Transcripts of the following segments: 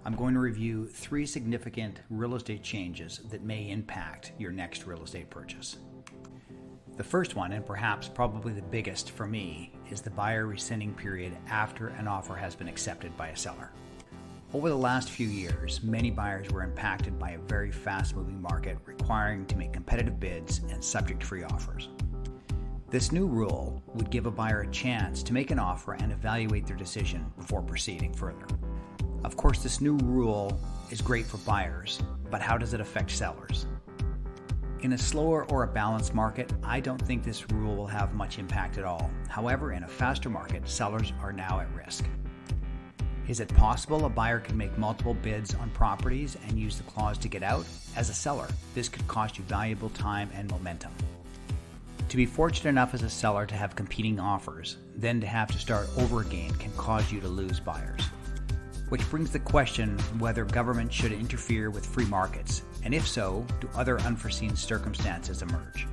I'm going to review 3 significant real estate changes that may impact your next real estate purchase. The first one, and perhaps probably the biggest for me, is the buyer rescinding period after an offer has been accepted by a seller. Over the last few years, many buyers were impacted by a very fast-moving market requiring to make competitive bids and subject-free offers. This new rule would give a buyer a chance to make an offer and evaluate their decision before proceeding further. Of course, this new rule is great for buyers, but how does it affect sellers? In a slower or a balanced market, I don't think this rule will have much impact at all. However, in a faster market, sellers are now at risk. Is it possible a buyer can make multiple bids on properties and use the clause to get out? As a seller, this could cost you valuable time and momentum. To be fortunate enough as a seller to have competing offers, then to have to start over again can cause you to lose buyers. Which brings the question whether government should interfere with free markets, and if so, do other unforeseen circumstances emerge?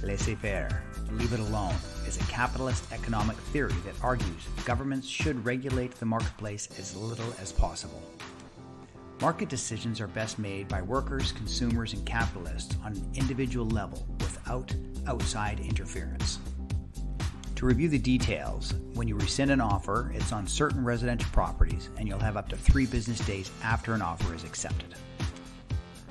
Laissez-faire, leave it alone, is a capitalist economic theory that argues governments should regulate the marketplace as little as possible. Market decisions are best made by workers, consumers, and capitalists on an individual level without outside interference. To review the details, when you rescind an offer, it's on certain residential properties and you'll have up to 3 business days after an offer is accepted.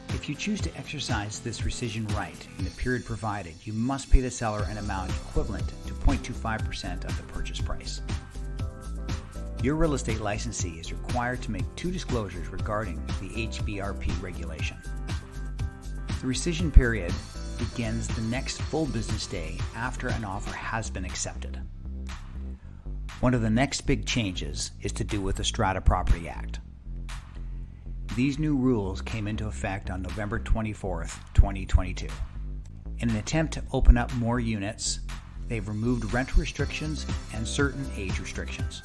If you choose to exercise this rescission right in the period provided, you must pay the seller an amount equivalent to 0.25% of the purchase price. Your real estate licensee is required to make 2 disclosures regarding the HBRP regulation. The rescission period begins the next full business day after an offer has been accepted. One of the next big changes is to do with the Strata Property Act. These new rules came into effect on November 24th, 2022. In an attempt to open up more units, they've removed rental restrictions and certain age restrictions.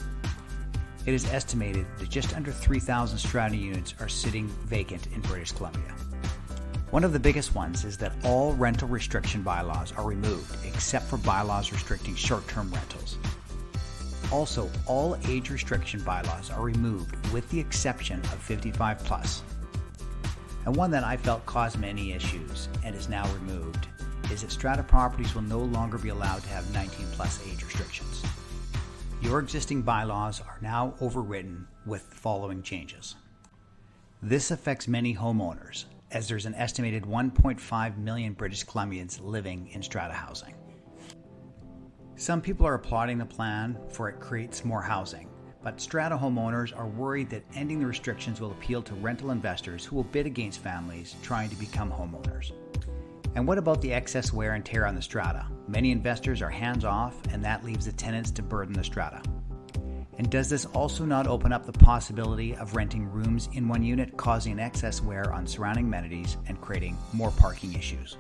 It is estimated that just under 3,000 strata units are sitting vacant in British Columbia. One of the biggest ones is that all rental restriction bylaws are removed except for bylaws restricting short-term rentals. Also, all age restriction bylaws are removed with the exception of 55 plus. And one that I felt caused many issues and is now removed is that strata properties will no longer be allowed to have 19 plus age restrictions. Your existing bylaws are now overridden with the following changes. This affects many homeowners, as there's an estimated 1.5 million British Columbians living in strata housing. Some people are applauding the plan for it creates more housing, but strata homeowners are worried that ending the restrictions will appeal to rental investors who will bid against families trying to become homeowners. And what about the excess wear and tear on the strata? Many investors are hands-off, and that leaves the tenants to burden the strata. And does this also not open up the possibility of renting rooms in one unit, causing an excess wear on surrounding amenities and creating more parking issues?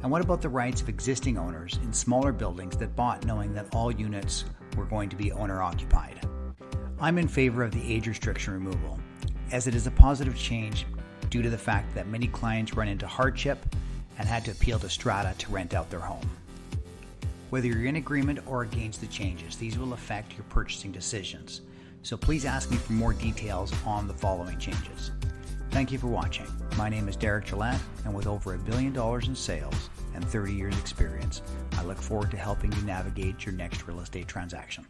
And what about the rights of existing owners in smaller buildings that bought knowing that all units were going to be owner-occupied? I'm in favor of the age restriction removal, as it is a positive change due to the fact that many clients run into hardship and had to appeal to strata to rent out their home. Whether you're in agreement or against the changes, these will affect your purchasing decisions. So please ask me for more details on the following changes. Thank you for watching. My name is Derek Gillette, and with over $1 billion in sales and 30 years experience, I look forward to helping you navigate your next real estate transaction.